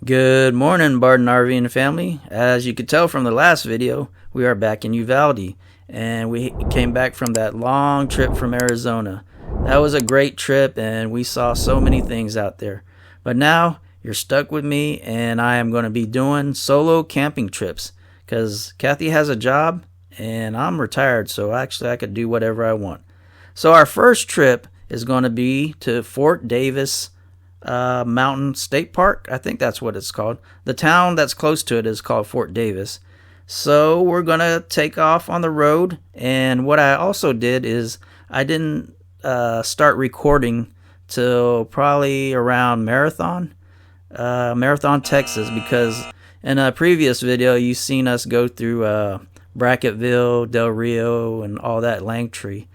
Good morning, Barden RV and family. As you could tell from the last video, we are back in Uvalde, and we came back from that long trip from Arizona. That was a great trip, and we saw so many things out there. But now you're stuck with me, and I am going to be doing solo camping trips because Kathy has a job, and I'm retired, so actually I could do whatever I want. So our first trip is going to be to Fort Davis Mountain State Park. I think that's what it's called. The town that's close to it is called Fort Davis. So we're gonna take off on the road, and what I also did is I didn't start recording till probably around Marathon, Texas, because in a previous video you seen us go through Bracketville, Del Rio, and all that Langtree.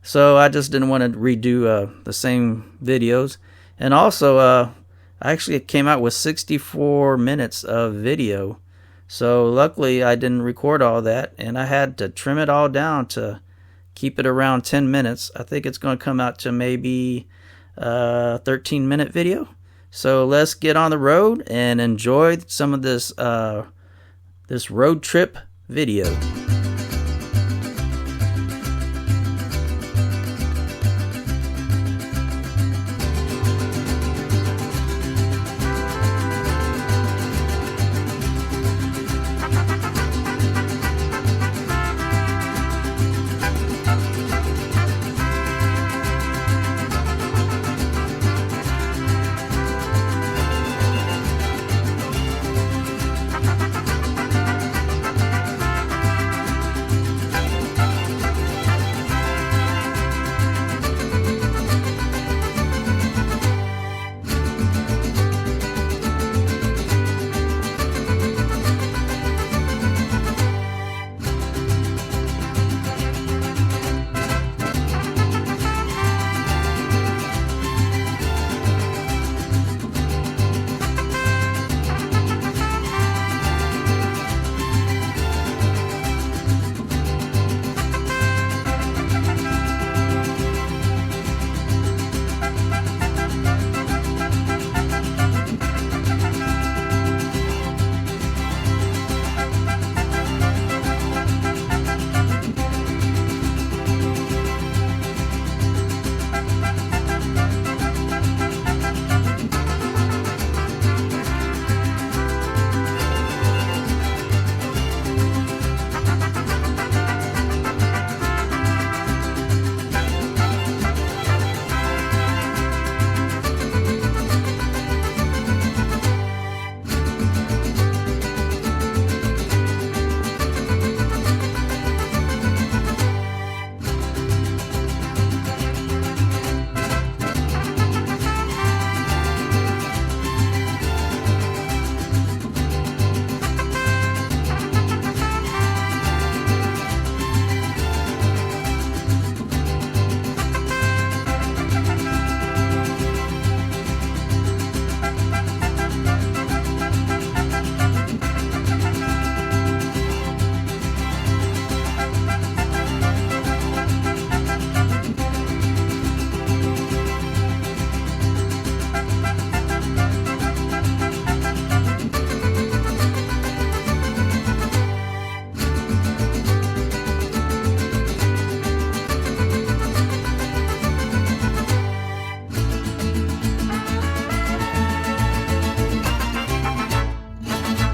So I just didn't want to redo the same videos. And also, I actually came out with 64 minutes of video. So luckily I didn't record all that, and I had to trim it all down to keep it around 10 minutes. I think it's going to come out to maybe a 13-minute video. So let's get on the road and enjoy some of this road trip video.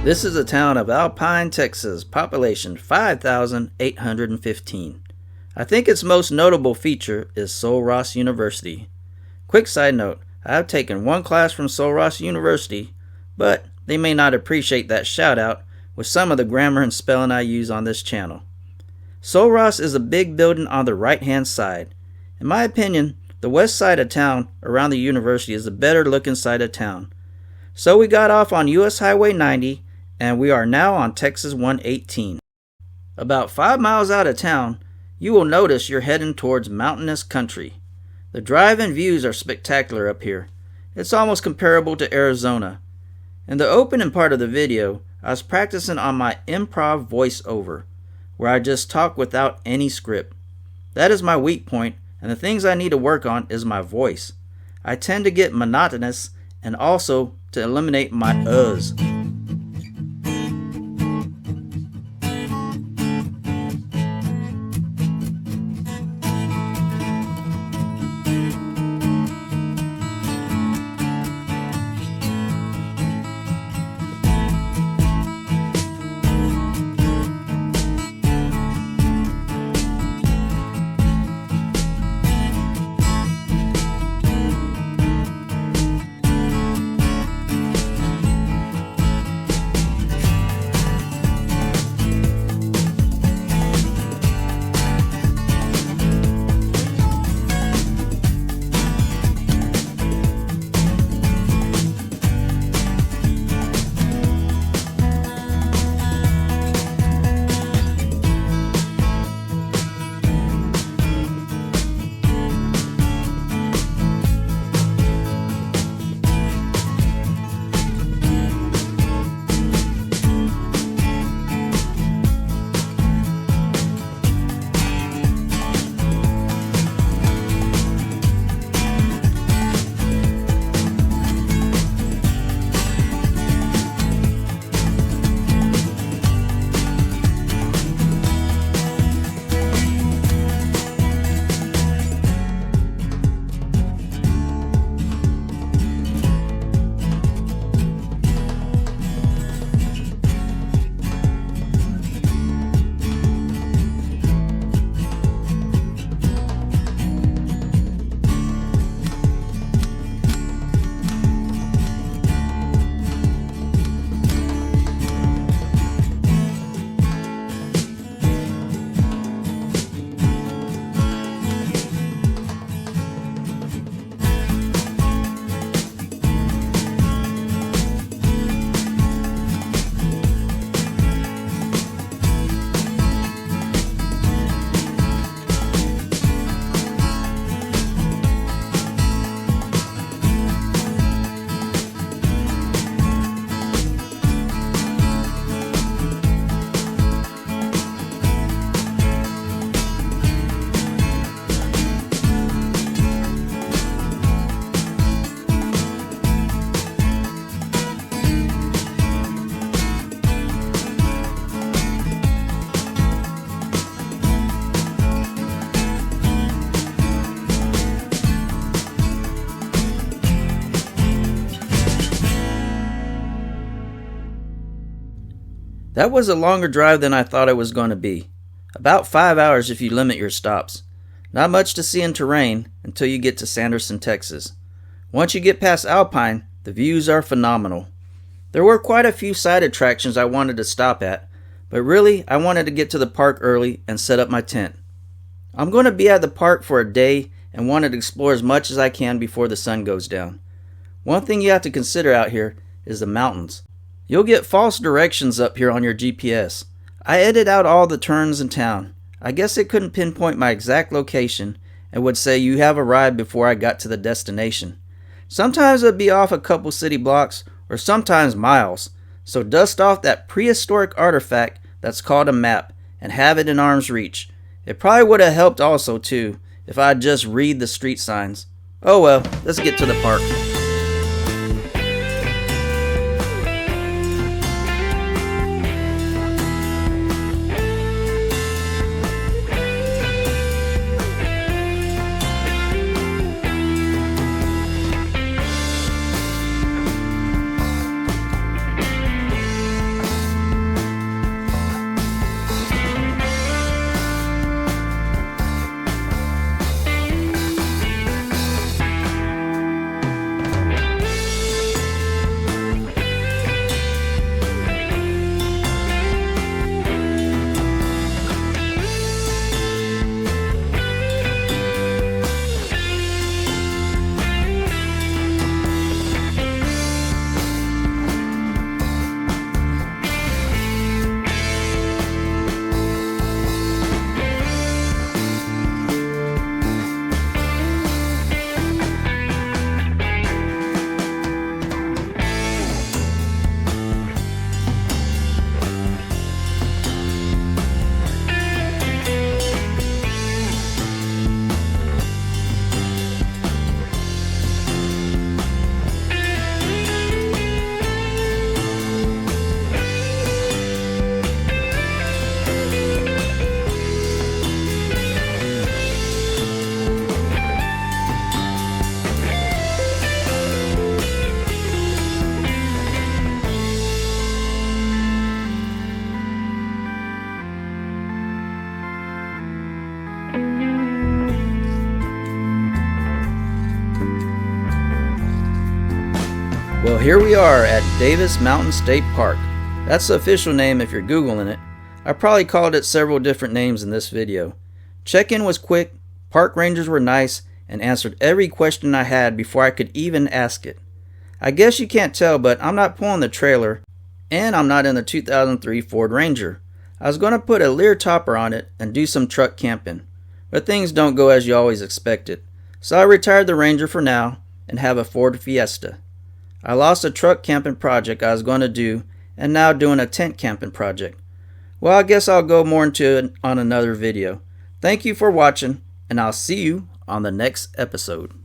This is a town of Alpine, Texas, population 5,815. I think its most notable feature is Sul Ross University. Quick side note, I have taken one class from Sul Ross University, but they may not appreciate that shout out with some of the grammar and spelling I use on this channel. Sul Ross is a big building on the right hand side. In my opinion, the west side of town around the university is the better looking side of town. So we got off on US Highway 90, and we are now on Texas 118. About 5 miles out of town, you will notice you're heading towards mountainous country. The drive and views are spectacular up here. It's almost comparable to Arizona. In the opening part of the video, I was practicing on my improv voiceover, where I just talk without any script. That is my weak point, and the things I need to work on is my voice. I tend to get monotonous and also to eliminate my uhs. That was a longer drive than I thought it was going to be. About 5 hours if you limit your stops. Not much to see in terrain until you get to Sanderson, Texas. Once you get past Alpine, the views are phenomenal. There were quite a few side attractions I wanted to stop at, but really I wanted to get to the park early and set up my tent. I'm going to be at the park for a day and wanted to explore as much as I can before the sun goes down. One thing you have to consider out here is the mountains. You'll get false directions up here on your GPS. I edited out all the turns in town. I guess it couldn't pinpoint my exact location and would say you have arrived before I got to the destination. Sometimes it'd be off a couple city blocks or sometimes miles. So dust off that prehistoric artifact that's called a map and have it in arm's reach. It probably would have helped also too if I'd just read the street signs. Oh well, let's get to the park. here we are at Davis Mountain State Park. That's the official name if you're Googling it. I probably called it several different names in this video. Check-in was quick, park rangers were nice, and answered every question I had before I could even ask it. I guess you can't tell, but I'm not pulling the trailer, and I'm not in the 2003 Ford Ranger. I was going to put a Lear topper on it and do some truck camping, but things don't go as you always expected. So I retired the Ranger for now and have a Ford Fiesta. I lost a truck camping project I was going to do and now doing a tent camping project. Well, I guess I'll go more into it on another video. Thank you for watching, and I'll see you on the next episode.